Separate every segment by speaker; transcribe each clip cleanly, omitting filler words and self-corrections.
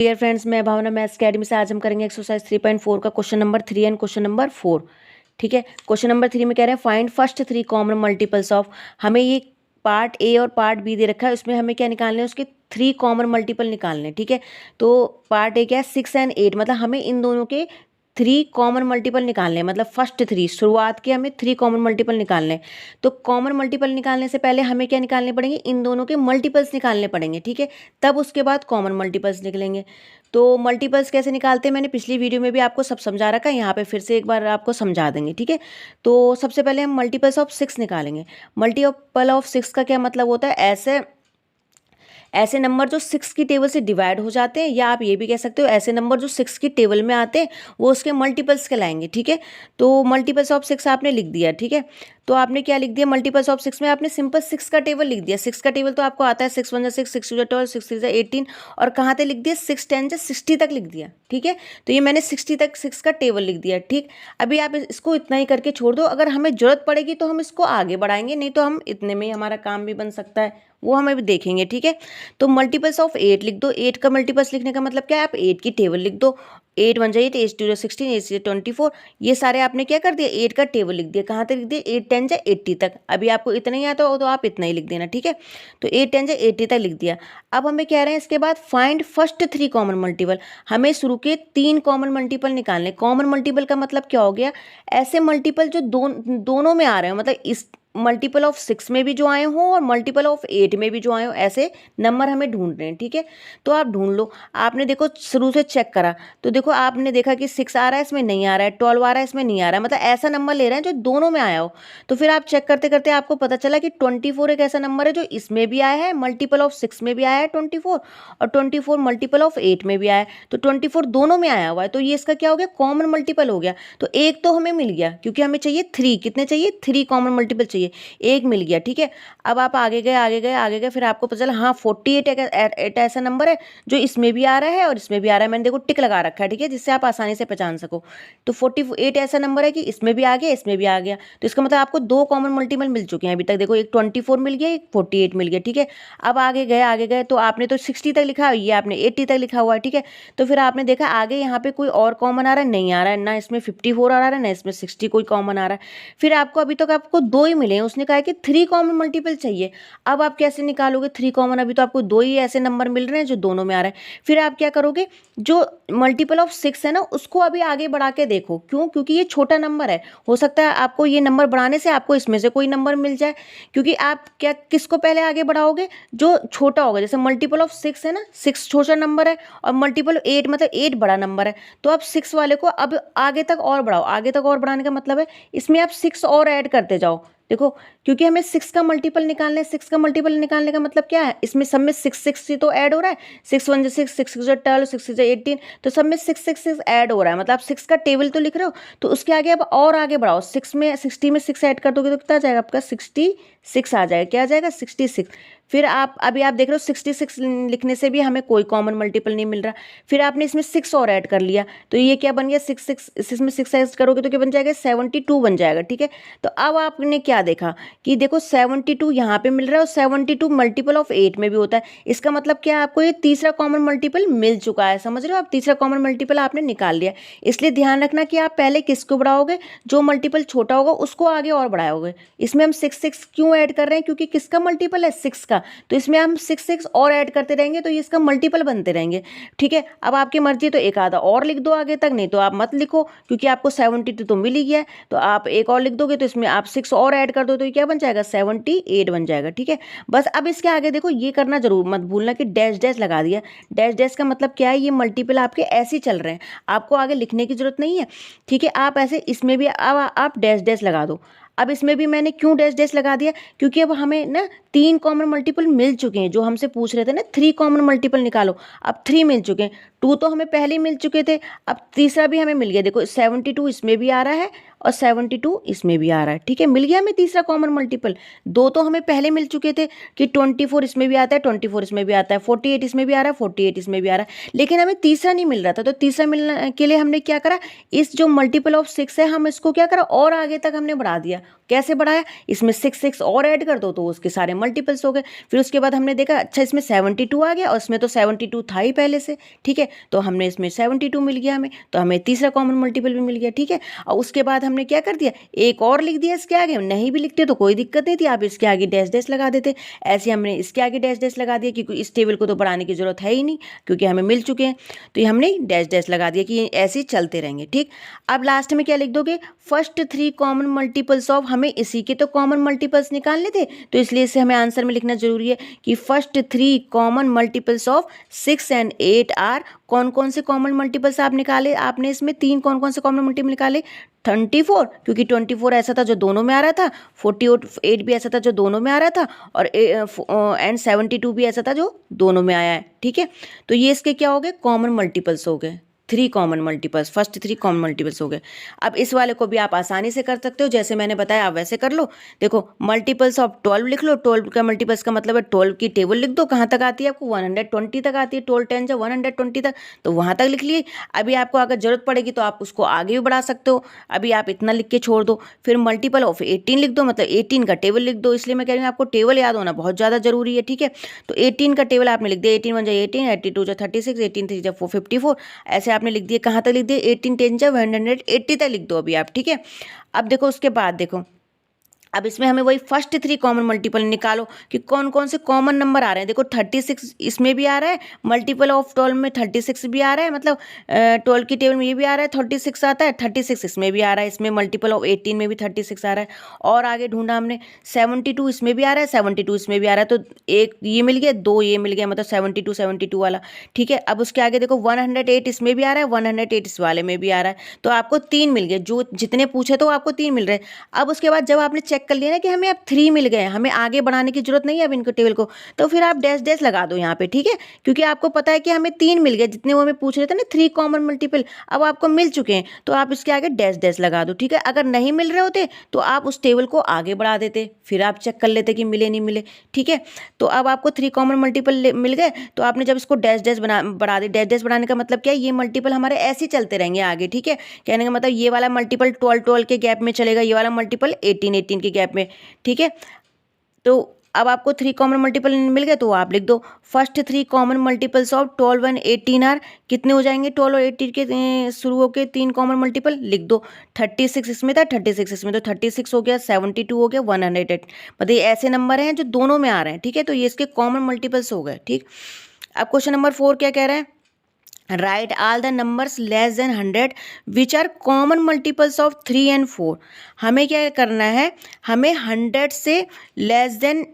Speaker 1: Dear friends, मैं भावना maths academy से आज हम करेंगे एक्सरसाइज 3.4 का question number 3 and question number 4। ठीक है, क्वेश्चन नंबर 3 में कह रहे हैं find first 3 common multiples of. हमें ये पार्ट ए और पार्ट बी दे रखा है, उसमें हमें क्या निकालने हैं, उसके 3 कॉमन मल्टीपल निकालने हैं। ठीक है, तो पार्ट ए क्या है 6 एंड 8, मतलब हमें इन दोनों के 3 कॉमन मल्टीपल निकालने हैं, मतलब फर्स्ट 3 शुरुआत के हमें 3 कॉमन मल्टीपल निकालने हैं। तो कॉमन मल्टीपल निकालने से पहले हमें क्या निकालने पड़ेंगे, इन दोनों के मल्टीपल्स निकालने पड़ेंगे। ठीक है, तब उसके बाद कॉमन मल्टीपल्स निकलेंगे। तो मल्टीपल्स कैसे निकालते हैं मैंने पिछली वीडियो में भी आपको सब समझा रखा है, यहाँ पे फिर से एक बार आपको समझा देंगे। ठीक है, तो सबसे पहले हम मल्टीपल्स ऑफ 6 निकालेंगे। मल्टीपल ऑफ 6 का क्या मतलब होता है, ऐसे नंबर जो 6 की टेबल से डिवाइड हो जाते हैं, या आप ये भी कह सकते हो ऐसे नंबर जो 6 की टेबल में आते हैं वो उसके मल्टीपल्स कहलाएंगे। ठीक है, तो मल्टीपल्स ऑफ 6 आपने लिख दिया। ठीक है, तो आपने क्या लिख दिया, मल्टीपल्स ऑफ 6 में आपने सिंपल 6 का टेबल लिख दिया। 6 का टेबल तो आपको आता है 6 1 6, 6 2 12, 6 3 18, और कहाँ तक लिख दिया, 6 10 60 तक लिख दिया। ठीक है, तो ये मैंने 60 तक 6 का टेबल लिख दिया। ठीक, अभी आप इसको इतना ही करके छोड़ दो, अगर हमें जरूरत पड़ेगी तो हम इसको आगे बढ़ाएंगे, नहीं तो हम इतने में ही हमारा काम भी बन सकता है, वो हमें भी देखेंगे। ठीक है, तो मल्टीपल्स ऑफ 8 लिख दो। 8 का मल्टीपल्स लिखने का मतलब क्या है, आप 8 की टेबल लिख दो। 8 1 8, 8 2 16, 8 6 24, ये सारे आपने क्या कर दिया, 8 का टेबल लिख दिया। कहाँ तक लिख दिया, 8 10 80 तक। अभी आपको इतना ही आता हो तो आप इतना ही लिख देना। ठीक है, तो 8 10 80 तक लिख दिया। अब हमें कह रहे हैं इसके बाद फाइंड फर्स्ट 3 कॉमन मल्टीपल। हमें शुरू के 3 कॉमन मल्टीपल निकालने। कॉमन मल्टीपल का मतलब क्या हो गया, ऐसे मल्टीपल जो दोनों में आ रहे हो, मतलब इस मल्टीपल ऑफ 6 में भी जो आए हों और मल्टीपल ऑफ 8 में भी जो आए हों, ऐसे नंबर हमें ढूंढ रहे हैं। ठीक है, तो आप ढूंढ लो। आपने देखो शुरू से चेक करा तो देखो आपने देखा कि 6 आ रहा है, इसमें नहीं आ रहा है, 12 आ रहा है, इसमें नहीं आ रहा है, मतलब ऐसा नंबर ले रहे हैं जो दोनों में आया हो। तो फिर आप चेक करते करते आपको पता चला कि 24 एक ऐसा नंबर है जो इसमें भी आया है, मल्टीपल ऑफ 6 में भी आया है 24, और 24 मल्टीपल ऑफ 8 में भी आया है। तो 24 दोनों में आया हुआ है, तो ये इसका क्या हो गया, कॉमन मल्टीपल हो गया। तो एक तो हमें मिल गया, क्योंकि हमें चाहिए 3, कितने चाहिए, 3 कॉमन मल्टीपल चाहिए, एक मिल गया। ठीक है, अब आप आगे गए आगे गए आगे गए, फिर आपको पता चला हाँ 48 एक ऐसा नंबर है जो इसमें भी आ रहा है और इसमें भी आ रहा है। मैंने देखो टिक लगा रखा है, ठीक है, जिससे आप आसानी से पहचान सको। तो 48 ऐसा नंबर है कि इसमें भी आ गया, इसमें भी आ गया, तो इसका मतलब आपको 2 कॉमन मल्टीपल मिल चुके हैं अभी तक। देखो एक 24 मिल गया, एक 48 मिल गया। ठीक है, अब आगे गए तो आपने तो 60 तक लिखा, ये आपने 80 तक लिखा हुआ है। ठीक है, तो फिर आपने देखा आगे यहाँ पे कोई और कॉमन आ रहा है, नहीं आ रहा है, ना इसमें 54 आ रहा है, ना इसमें 60 कोई कॉमन आ रहा है। फिर आपको अभी तक आपको 2 ही मिले हैं, उसने कहा कि 3 कॉमन मल्टीपल चाहिए। अब आप कैसे निकालोगे 3 कॉमन, अभी तो आपको 2 ही ऐसे नंबर मिल रहे हैं जो दोनों में आ रहा है। फिर आप क्या करोगे, जो मल्टीपल ऑफ 6 है ना, उसको अभी आगे बढ़ा के देखो। क्यों, क्योंकि ये छोटा नंबर है, हो सकता है आपको ये नंबर बढ़ाने से आपको इसमें से कोई नंबर मिल जाए। क्योंकि आप क्या किसको पहले आगे बढ़ाओगे, जो छोटा होगा। जैसे मल्टीपल ऑफ 6 है ना, 6 छोटा नंबर है, और मल्टीपल 8 मतलब 8 बड़ा नंबर है। तो आप 6 वाले को अब आगे तक और बढ़ाओ। आगे तक और बढ़ाने का मतलब है इसमें आप 6 और ऐड करते जाओ। देखो, क्योंकि हमें 6 का मल्टीपल निकालना है। 6 का मल्टीपल निकालने का मतलब क्या है, इसमें सब में 6 6 तो ऐड हो रहा है। 6 1 6, 6 6 12, 6 6 18, तो सब में 6 6 6 ऐड हो रहा है, मतलब आप 6 का टेबल तो लिख रहे हो। तो उसके आगे अब और आगे बढ़ाओ, 6 में 60 में 6 ऐड कर दोगे तो कितना आ जाएगा आपका, 66 आ जाएगा। क्या आ जाएगा, 66। फिर आप अभी आप देख रहे हो 66 लिखने से भी हमें कोई कॉमन मल्टीपल नहीं मिल रहा। फिर आपने इसमें 6 और ऐड कर लिया, तो ये क्या बन गया, 6 6, इसमें 6 ऐड करोगे तो क्या बन जाएगा, 72 बन जाएगा। ठीक है, तो अब आपने क्या देखा कि देखो 72 यहाँ पे मिल रहा है, और 72 मल्टीपल ऑफ 8 में भी होता है। इसका मतलब क्या है, आपको ये तीसरा कॉमन मल्टीपल मिल चुका है। समझ रहे हो, आप तीसरा कॉमन मल्टीपल आपने निकाल लिया। इसलिए ध्यान रखना कि आप पहले किसको बढ़ाओगे, जो मल्टीपल छोटा होगा उसको आगे और बढ़ाओगे। इसमें हम 6 6 क्यों ऐड कर रहे हैं, क्योंकि किसका मल्टीपल है, 6 का, तो इसमें हम 6 6 और ऐड करते रहेंगे तो ये इसका मल्टीपल बनते रहेंगे। ठीक है, अब आपकी मर्जी है तो एक आधा और लिख दो आगे तक, नहीं तो आप मत लिखो, क्योंकि आपको 72 तो मिल ही गया है। तो आप एक और लिख दोगे तो इसमें आप 6 और ऐड कर दो तो ये क्या बन जाएगा, 78 बन जाएगा। ठीक है, बस अब इसके आगे देखो ये करना जरूर मत भूलना कि डैश डैश लगा दिया। डैश डैश का मतलब क्या है, ये मल्टीपल आपके ऐसे ही चल रहे हैं, आपको आगे लिखने की जरूरत नहीं है। ठीक है, आप ऐसे इसमें भी अब आप डैश डैश लगा दो। अब इसमें भी मैंने क्यों डैश डैश लगा दिया, क्योंकि अब हमें ना 3 कॉमन मल्टीपल मिल चुके हैं। जो हमसे पूछ रहे थे ना 3 कॉमन मल्टीपल निकालो, अब 3 मिल चुके हैं। 2 तो हमें पहले ही मिल चुके थे, अब तीसरा भी हमें मिल गया। देखो 72 इसमें भी आ रहा है और 72 इसमें भी आ रहा है। ठीक है, मिल गया हमें तीसरा कॉमन मल्टीपल। 2 तो हमें पहले मिल चुके थे कि 24 इसमें भी आता है, 24 इसमें भी आता है, 48 इसमें भी आ रहा है, 48 इसमें भी आ रहा है, लेकिन हमें तीसरा नहीं मिल रहा था। तो तीसरा मिलने के लिए हमने क्या करा, इस जो मल्टीपल ऑफ 6 है हम इसको क्या करा, और आगे तक हमने बढ़ा दिया। कैसे बढ़ाया, इसमें 6 और ऐड कर दो तो उसके सारे मल्टीपल्स हो गए। फिर उसके बाद हमने देखा अच्छा इसमें 72 आ गया और इसमें तो 72 था ही पहले से, ठीक है, तो हमने इसमें 72 मिल गया हमें, तो हमें तीसरा कॉमन मल्टीपल भी मिल गया, ठीक है। और उसके बाद हमने क्या कर दिया, एक और लिख दिया इसके आगे, नहीं भी लिखते तो कोई दिक्कत नहीं थी, आप इसके आगे डैश डैश लगा देते। ऐसे हमने इसके आगे डैश डैश लगा दिया क्योंकि इस टेबल को तो बढ़ाने की जरूरत है ही नहीं क्योंकि हमें मिल चुके हैं, तो ये हमने डैश डैश लगा दिया कि ये ऐसे ही चलते रहेंगे, ठीक। अब लास्ट में क्या लिख दोगे, फर्स्ट 3 कॉमन मल्टीपल्स ऑफ, हमें इसी के तो कॉमन मल्टीपल्स निकालने थे, तो इसलिए इसे हमें आंसर में लिखना जरूरी है कि first 3 common multiples of 6 and 8 are, कौन कौन से कॉमन मल्टीपल्स आप निकाले, आपने इसमें 3 कौन कौन से कॉमन मल्टीपल निकाले, 24 क्योंकि 24 ऐसा था जो दोनों में आ रहा था, 48 भी ऐसा था जो दोनों में आ रहा था, और एंड 72 भी ऐसा था जो दोनों में आया है, ठीक है। तो ये इसके क्या हो गए, कॉमन मल्टीपल्स हो गए, 3 common multiples, first 3 common multiples हो गए। अब इस वाले को भी आप आसानी से कर सकते हो, जैसे मैंने बताया आप वैसे कर लो। देखो मल्टीपल्स ऑफ 12 लिख लो, 12 का मल्टीपल्स का मतलब है 12 की टेबल लिख दो, कहाँ तक आती है आपको, 120 तक आती है, 12 10 जा 120 तक, तो वहाँ तक लिख लिए। अभी आपको अगर जरूरत पड़ेगी तो आप उसको आगे भी बढ़ा सकते हो, अभी आप इतना लिख के छोड़ दो। फिर मल्टीपल ऑफ 18 लिख दो, मतलब 18 का टेबल लिख दो, इसलिए मैं कह रही हूँ आपको टेबल याद होना बहुत ज़्यादा जरूरी है, ठीक है। तो 18 का टेबल आपने लिख दिया, 18 1 जा 18, 82 जा 36, 18 3 जा 454, ऐसे आपने लिख दिया, कहाँ तक लिख दिए, 18 10 जा 180 तक लिख दो अभी आप, ठीक है। अब देखो उसके बाद देखो, अब इसमें हमें वही फर्स्ट 3 कॉमन मल्टीपल निकालो कि कौन कौन से कॉमन नंबर आ रहे हैं। देखो 36 इसमें भी आ रहा है, मल्टीपल ऑफ 12 में 36 भी आ रहा है, मतलब 12 की टेबल में ये भी आ रहा है 36 आता है, 36 इसमें भी आ रहा है, इसमें मल्टीपल ऑफ 18 में भी 36 आ रहा है। और आगे ढूंढा हमने 72 इसमें भी आ रहा है, 72 इसमें भी आ रहा है, तो एक ये मिल गया, दो ये मिल गया, मतलब 72 वाला, ठीक है। अब उसके आगे देखो 108 इसमें भी आ रहा है, 108 इस वाले में भी आ रहा है, तो आपको 3 मिल गए, जो जितने पूछे तो आपको 3 मिल रहे हैं। अब उसके बाद जब आपने चेक कर लिया ना कि हमें अब 3 मिल गए, हमें आगे बढ़ाने की जरूरत नहीं है अब इनको टेबल को, तो फिर आप डैश डैश लगा दो यहाँ पे, ठीक है, क्योंकि आपको पता है कि हमें 3 मिल गए, जितने वो हमें पूछ रहे थे ना 3 कॉमन मल्टीपल, अब आपको मिल चुके हैं, तो आप इसके आगे डैश डैश लगा दो, ठीक है। अगर नहीं मिल रहे होते तो आप उस टेबल को आगे बढ़ा देते, फिर आप चेक कर लेते कि मिले नहीं मिले, ठीक है। तो अब आपको 3 कॉमन मल्टीपल मिल गए, तो आपने जब इसको डैश डैश बढ़ा दे, डैश डैश बढ़ाने का मतलब क्या है, ये मल्टीपल हमारे ऐसे ही चलते रहेंगे आगे, ठीक है। कहने का मतलब ये वाला मल्टीपल 12 12 के गैप में चलेगा, ये वाला मल्टीपल 18 18 के गैप में, ठीक है। तो अब आपको 3 कॉमन मल्टीपल मिल गए, तो आप लिख दो first 3 common multiples of 12 and 18 are, कितने हो जाएंगे, 12 और 18 के शुरू होकर 3 कॉमन मल्टीपल लिख दो। 36 इसमें था, 36 इसमें, तो 36 हो गया, 72 हो गया, 108, मतलब ये ऐसे नंबर हैं जो दोनों में आ रहे हैं, ठीक है, तो ये इसके कॉमन मल्टीपल्स हो गए, ठीक। अब क्वेश्चन नंबर 4 क्या कह रहे हैं, write all the numbers less than 100 which are common multiples of 3 and 4। हमें क्या करना है, हमें 100 से लेस देन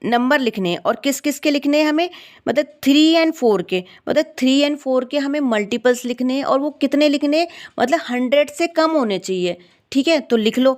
Speaker 1: नंबर लिखने हैं, और किस किस के लिखने हैं हमें, मतलब 3 and 4 के, मतलब 3 and 4 के हमें मल्टीपल्स लिखने हैं, और वो कितने लिखने हैं, मतलब 100 से कम होने चाहिए, ठीक है, तो लिख लो।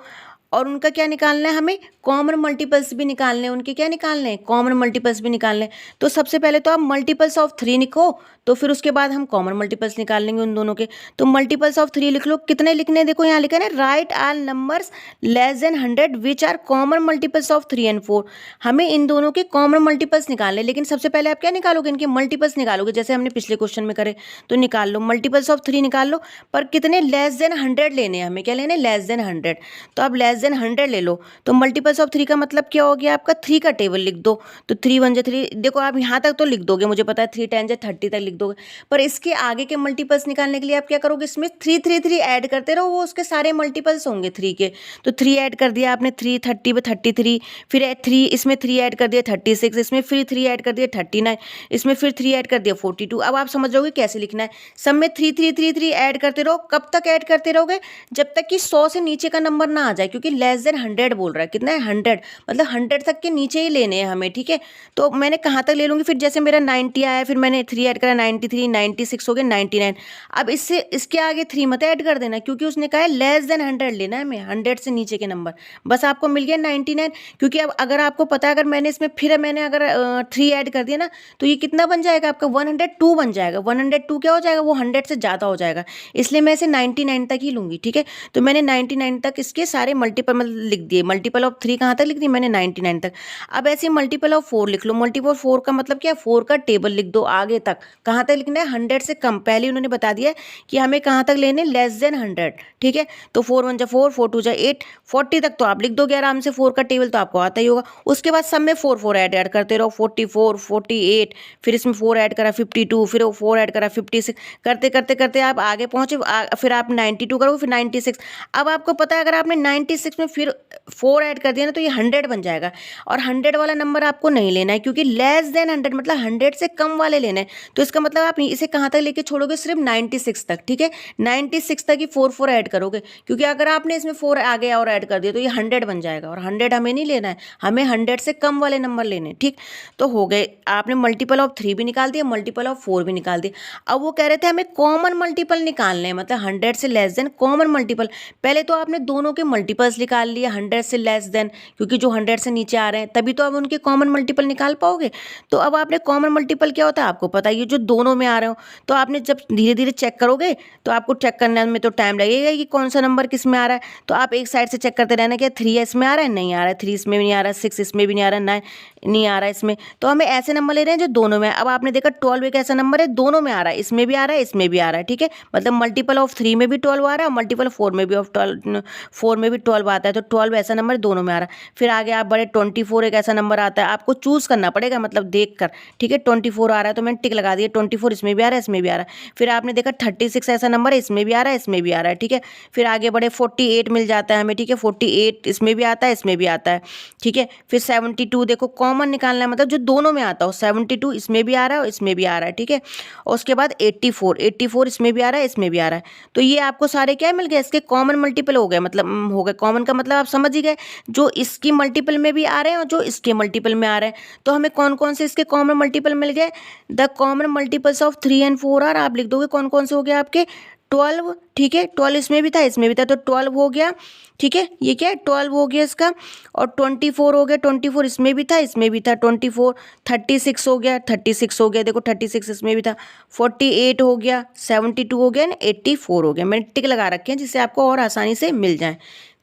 Speaker 1: और उनका क्या निकालना है, हमें कॉमन मल्टीपल्स भी निकालने हैं, उनके क्या निकालने हैं, कॉमन मल्टीपल्स भी निकालने हैं। तो सबसे पहले तो आप मल्टीपल्स ऑफ 3 लिखो, तो फिर उसके बाद हम कॉमन मल्टीपल्स निकाल लेंगे उन दोनों के। तो मल्टीपल्स ऑफ 3 लिख लो, कितने लिखने हैं, देखो यहाँ लिखा है write all numbers less than 100 which are common multiples of 3 and 4। हमें इन दोनों के कॉमन मल्टीपल्स निकालने, लेकिन सबसे पहले आप क्या निकालोगे, इनके मल्टीपल्स निकालोगे, जैसे हमने पिछले क्वेश्चन में करे, तो निकाल लो मल्टीपल्स ऑफ 3 निकाल लो, पर कितने, लेस देन 100 लेने हैं हमें, क्या लेने, लेस देन 100। तो आप लेस देन 100 ले लो, तो मल्टीपल्स ऑफ 3 का मतलब क्या हो गया आपका, 3 का टेबल लिख दो, तो 3 1 जा 3, देखो आप यहाँ तक तो लिख दोगे, मुझे पता है 3 10 जा 30 तक लिख दोगे, पर इसके आगे के मल्टीपल्स निकालने के लिए आप क्या करोगे, इसमें 3 3 3 ऐड करते रहो, वो उसके सारे मल्टीपल्स होंगे 3 के। तो 3 ऐड कर दिया आपने, 3 30 पे 33, फिर 3 इसमें 3 ऐड कर दिया 36, इसमें फिर 3 ऐड कर दिया 39, इसमें फिर 3 ऐड कर दिया 42। अब आप समझ जाओगे कैसे लिखना है, सब में 3 3 3 3 ऐड करते रहो, कब तक ऐड करते रहोगे, जब तक कि 100 से नीचे का नंबर ना आ जाए, क्योंकि लेस देन 100 बोल रहा है, कितना है 100, मतलब 100 तक के नीचे ही लेने हैं हमें, ठीक है। तो मैंने कहाँ तक ले लूँगी, फिर जैसे मेरा 90 आया, फिर मैंने 3 ऐड करा, 93 96 हो गया, 99। अब इससे इसके आगे 3 मत ऐड कर देना, क्योंकि उसने कहा है लेस देन 100 लेना है हमें, 100 से नीचे के नंबर, बस आपको मिल गया 99। क्योंकि अब अगर आपको पता है, अगर मैंने इसमें फिर मैंने अगर 3 ऐड कर दिया ना, तो ये कितना बन जाएगा आपका, 102 बन जाएगा। 102 क्या हो जाएगा, वो 100 से ज़्यादा हो जाएगा, इसलिए मैं इसे 99 तक ही लूँगी, ठीक है। तो मैंने 99 तक इसके सारे मल्टीपल मतलब लिख दिए, मल्टीपल ऑफ 3 कहाँ तक लिख दी मैंने 99 तक। अब ऐसे ही मल्टीपल ऑफ 4 लिख लो, मल्टीपल ऑफ 4 का मतलब क्या है, 4 का टेबल लिख दो आगे तक, कहाँ तक लिखना है 100 से कम, पहले उन्होंने बता दिया है कि हमें कहाँ तक लेने, लेस देन 100, ठीक है। तो 4 1 जा 4, 4 2 जा 8, 40 तक तो आप लिख दोगे आराम से, 4 का टेबल तो आपको आता ही होगा। उसके बाद सब में 4 4 ऐड करते रहो, 44 48, फिर इसमें 4 ऐड करा 52, फिर 4 ऐड करा 56, करते करते करते आप आगे पहुंचे, फिर आप 92 करोगे, फिर 96। अब आपको पता है अगर आपने 96 में फिर 4 ऐड कर दिया ना तो ये 100 बन जाएगा, और 100 वाला नंबर आपको नहीं लेना है, क्योंकि लेस देन 100 मतलब 100 से कम वाले लेने हैं। तो इसका मतलब आप इसे कहाँ तक लेके छोड़ोगे, सिर्फ 96 तक, ठीक है। 96 तक ही 4 4 ऐड करोगे, क्योंकि अगर आपने इसमें 4 आगे और ऐड कर दिया तो ये 100 बन जाएगा, और 100 हमें नहीं लेना है, हमें 100 से कम वाले नंबर लेने, ठीक। तो हो गए, आपने मल्टीपल ऑफ 3 भी निकाल दिया, मल्टीपल ऑफ 4 भी निकाल दिया। अब वो कह रहे थे हमें कॉमन मल्टीपल निकालने हैं, मतलब 100 से लेस देन कॉमन मल्टीपल। पहले तो आपने दोनों के मल्टीपल्स निकाल लिए 100 से लेस देन, क्योंकि जो 100 से नीचे आ रहे हैं तभी तो अब उनके कॉमन मल्टीपल निकाल पाओगे। तो अब आपने कॉमन मल्टीपल क्या होता है आपको पता ही है, जो दोनों में आ रहे हो। तो आपने जब धीरे धीरे चेक करोगे तो आपको चेक करने में तो टाइम लगेगा कि कौन सा नंबर किस में आ रहा है। तो आप एक साइड से चेक करते रहना कि 3 इसमें आ रहा है, नहीं आ रहा है, 3 इसमें भी नहीं आ रहा है, 6 इसमें भी नहीं आ रहा है, 9 नहीं आ रहा है इसमें। तो हमें ऐसे नंबर ले रहे हैं जो दोनों में। अब आपने देखा 12 एक ऐसा नंबर है दोनों में आ रहा है, इसमें भी आ रहा है, इसमें भी आ रहा है, ठीक है। मतलब मल्टीपल ऑफ 3 में भी 12 आ रहा है, मल्टीपल 4 में भी ऑफ 12 4 में भी 12 आता है। तो 12 ऐसा नंबर दोनों में आ रहा है। फिर आगे आप बड़े 24 एक ऐसा नंबर आता है, आपको चूज करना पड़ेगा, मतलब देख कर, ठीक है। 24 आ रहा है तो मैंने टिक लगा दिया, 24 इसमें भी आ रहा है, इसमें भी आ रहा है। फिर आपने देखा 36 ऐसा नंबर है, इसमें भी आ रहा है, इसमें भी आ रहा है, ठीक है। फिर आगे बड़े 48 मिल जाता है हमें, ठीक है। 48 इसमें भी आता है, इसमें भी आता है, ठीक है। फिर 72 देखो कॉमन निकालना है, मतलब जो दोनों में आता हो, 72 इसमें भी आ रहा है और इसमें भी आ रहा है, ठीक है। और उसके बाद 84 इसमें भी आ रहा है, इसमें भी आ रहा है। तो ये आपको सारे क्या मिल गए, इसके कॉमन मल्टीपल हो गए, मतलब हो गए कॉमन का मतलब आप समझ ही गए, जो इसकी मल्टीपल में भी आ रहे हैं और जो इसके मल्टीपल में आ रहे हैं। तो हमें कौन कौन से इसके कॉमन मल्टीपल मिल गए, the common multiples of 3 and 4 are, आप लिख दोगे कौन कौन से हो गए आपके, 12, ठीक है। 12 इसमें भी था, इसमें भी था, तो 12 हो गया, ठीक है। ये क्या है 12 हो गया इसका। और 24 हो गया, 24 इसमें भी था, इसमें भी था 24। 36 हो गया, 36 हो गया, देखो 36 इसमें भी था। 48 हो गया, 72 हो गया, 84 हो गया। मैंने टिक लगा रखे हैं जिससे आपको और आसानी से मिल जाए।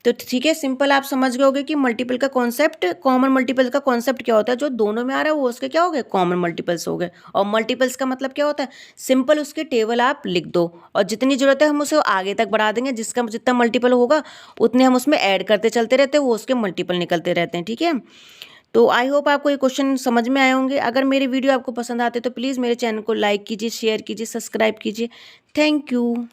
Speaker 1: तो ठीक है, सिंपल आप समझ गए होगे कि मल्टीपल का कॉन्सेप्ट, कॉमन मल्टीपल का कॉन्सेप्ट क्या होता है। जो दोनों में आ रहा है वो उसके क्या हो गए, कॉमन मल्टीपल्स हो गए। और मल्टीपल्स का मतलब क्या होता है, सिंपल उसके टेबल आप लिख दो, और जितनी जरूरत है हम उसे आगे तक बढ़ा देंगे, जिसका जितना मल्टीपल होगा उतने हम उसमें ऐड करते चलते रहते हैं, वो उसके मल्टीपल निकलते रहते हैं, ठीक है। तो आई होप आपको ये क्वेश्चन समझ में आए होंगे। अगर मेरे वीडियो आपको पसंद आते तो प्लीज़ मेरे चैनल को लाइक कीजिए, शेयर कीजिए, सब्सक्राइब कीजिए। Thank you.